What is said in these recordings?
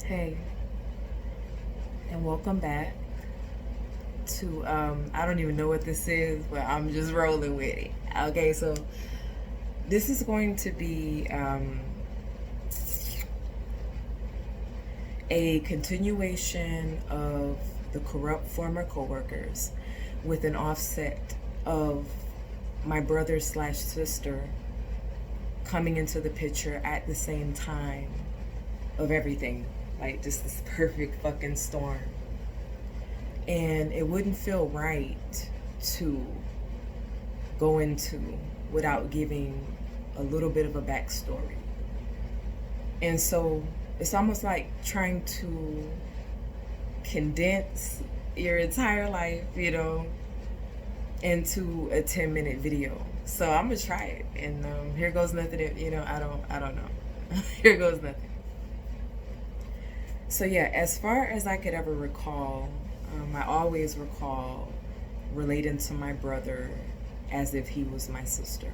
Hey, and welcome back to I don't even know what this is, but I'm just rolling with it. Okay, so this is going to be a continuation of the corrupt former coworkers with an offset of my brother slash sister coming into the picture at the same time of everything. Like just this perfect fucking storm. And it wouldn't feel right to go into without giving a little bit of a backstory. And so it's almost like trying to condense your entire life, into a 10-minute video. So I'm gonna try it, and here goes nothing. I don't know. Here goes nothing. So yeah, as far as I could ever recall, I always recall relating to my brother as if he was my sister.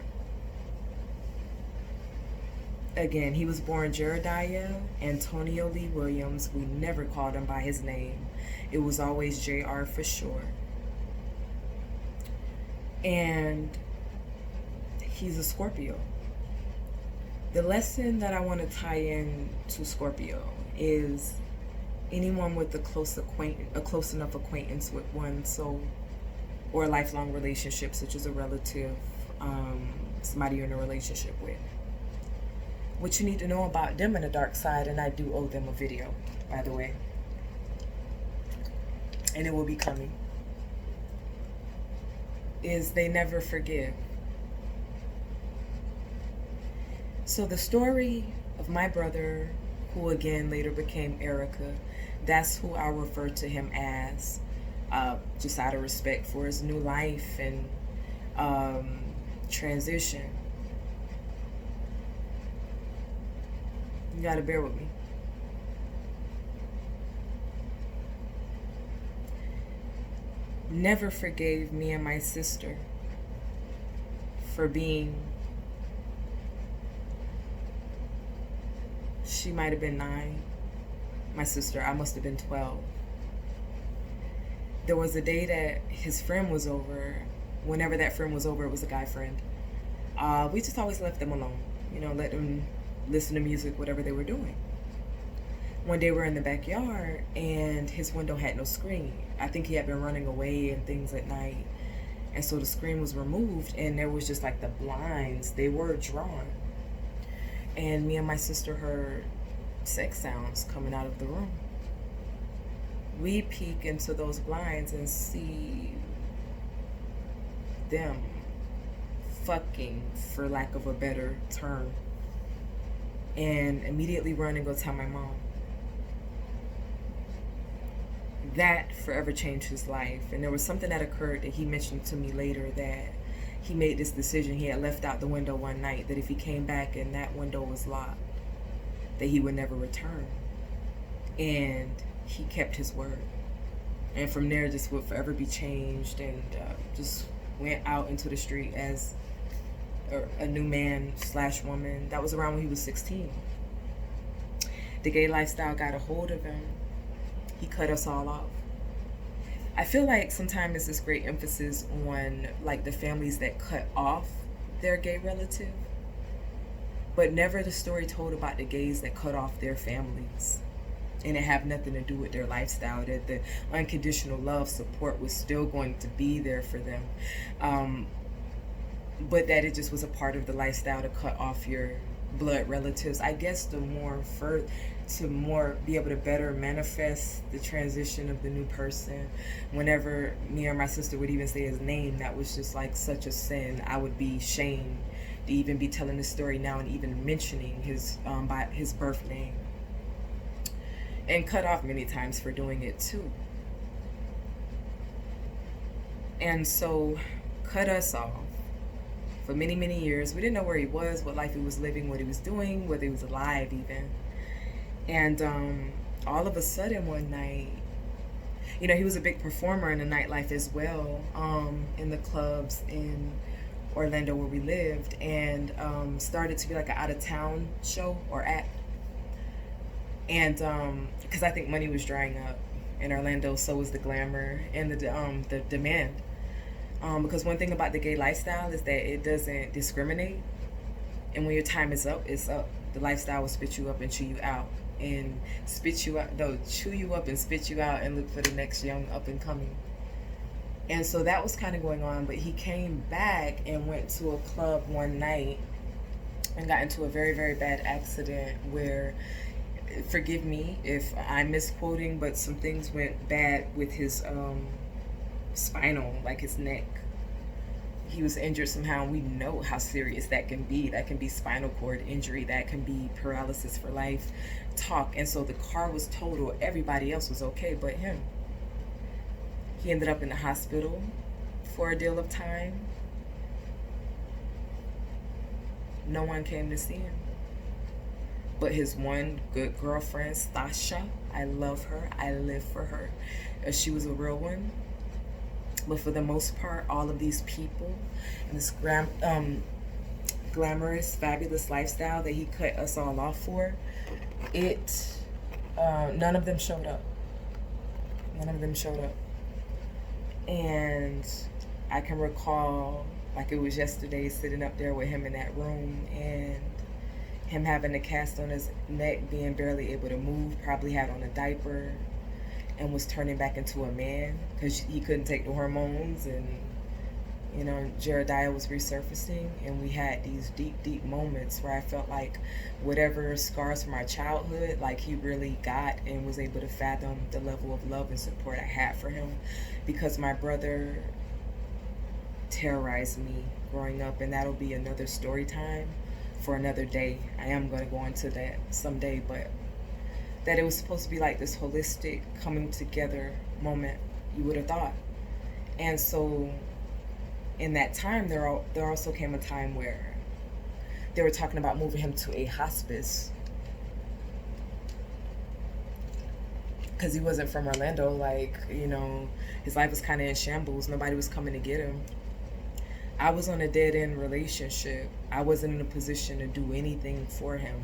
Again, he was born Jeremiah Antonio Lee Williams. We never called him by his name. It was always JR for short. And he's a Scorpio. The lesson that I want to tie in to Scorpio is anyone with a close enough acquaintance with one, so or a lifelong relationship, such as a relative, somebody you're in a relationship with. What you need to know about them in the dark side, and I do owe them a video, by the way, and it will be coming, is they never forgive. So the story of my brother, who again later became Erica, that's who I refer to him as, just out of respect for his new life and transition. You gotta bear with me. Never forgave me and my sister for being, she might have been 9. My sister, I must have been 12. There was a day that his friend was over. Whenever that friend was over, it was a guy friend. We just always left them alone, let them listen to music, whatever they were doing. One day we're in the backyard and his window had no screen. I think he had been running away and things at night. And so the screen was removed and there was just like the blinds, they were drawn. And me and my sister heard sex sounds coming out of the room. We peek into those blinds and see them fucking, for lack of a better term, and immediately run and go tell my mom. That forever changed his life. And there was something that occurred that he mentioned to me later, that he made this decision. He had left out the window one night, that if he came back and that window was locked, that he would never return. And he kept his word. And from there, just would forever be changed, and just went out into the street as a new man slash woman. That was around when he was 16. The gay lifestyle got a hold of him. He cut us all off. I feel like sometimes there's this great emphasis on like the families that cut off their gay relative, but never the story told about the gays that cut off their families. And it have nothing to do with their lifestyle, that the unconditional love support was still going to be there for them, but that it just was a part of the lifestyle to cut off your blood relatives. I guess to more be able to better manifest the transition of the new person. Whenever me or my sister would even say his name, that was just like such a sin. I would be shamed to even be telling this story now and even mentioning his by his birth name, and cut off many times for doing it too. And so cut us off for many, many years. We didn't know where he was, what life he was living, what he was doing, whether he was alive even. And all of a sudden one night, he was a big performer in the nightlife as well, in the clubs in Orlando where we lived, and started to be like an out-of-town show or act. And because I think money was drying up in Orlando, so was the glamour and the demand. Because one thing about the gay lifestyle is that it doesn't discriminate, and when your time is up, it's up. The lifestyle will spit you up and chew you out, and spit you out. No, chew you up and spit you out, and look for the next young up and coming. And so that was kind of going on. But he came back and went to a club one night and got into a very, very bad accident where, forgive me if I'm misquoting, but some things went bad with his spinal, like his neck. He was injured somehow. We know how serious that can be. That can be spinal cord injury. That can be paralysis for life. Talk. And so the car was total. Everybody else was okay but him. He ended up in the hospital for a deal of time. No one came to see him. But his one good girlfriend, Stasha, I love her. I live for her. She was a real one. But for the most part, all of these people and this glamorous, fabulous lifestyle that he cut us all off for, none of them showed up. None of them showed up. And I can recall, like it was yesterday, sitting up there with him in that room and him having a cast on his neck, being barely able to move, probably had on a diaper, and was turning back into a man because he couldn't take the hormones. And you know, Jeremiah was resurfacing, and we had these deep, deep moments where I felt like whatever scars from our childhood, like he really got and was able to fathom the level of love and support I had for him, because my brother terrorized me growing up. And that'll be another story time for another day. I am going to go into that someday, but that it was supposed to be like this holistic coming together moment, you would have thought. And so in that time, there also came a time where they were talking about moving him to a hospice because he wasn't from Orlando. Like, you know, his life was kind of in shambles. Nobody was coming to get him. I was on a dead-end relationship. I wasn't in a position to do anything for him.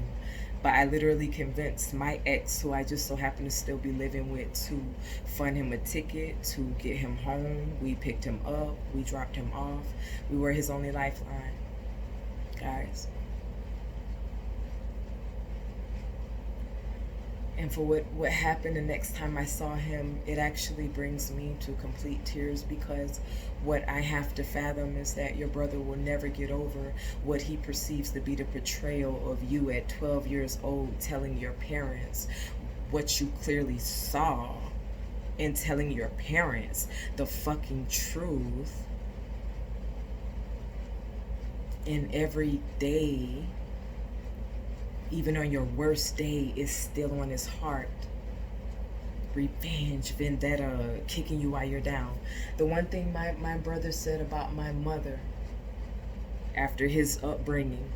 But I literally convinced my ex, who I just so happened to still be living with, to fund him a ticket to get him home. We picked him up. We dropped him off. We were his only lifeline, guys. And for what happened the next time I saw him, it actually brings me to complete tears, because what I have to fathom is that your brother will never get over what he perceives to be the betrayal of you at 12 years old, telling your parents what you clearly saw and telling your parents the fucking truth. And every day, even on your worst day, is still on his heart. Revenge, vendetta, kicking you while you're down. The one thing my brother said about my mother after his upbringing,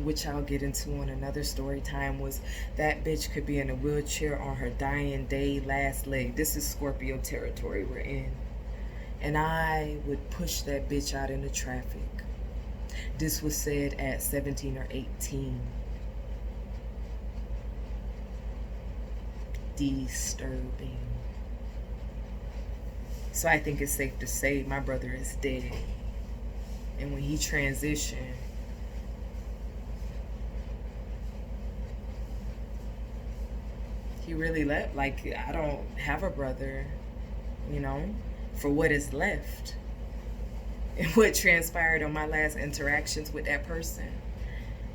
which I'll get into on another story time, was that bitch could be in a wheelchair on her dying day, last leg. This is Scorpio territory we're in. And I would push that bitch out into traffic. This was said at 17 or 18. Disturbing. So I think it's safe to say my brother is dead. And when he transitioned, he really left. Like, I don't have a brother, you know, for what is left. And what transpired on my last interactions with that person,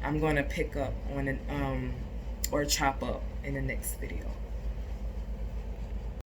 I'm going to pick up on or chop up in the next video.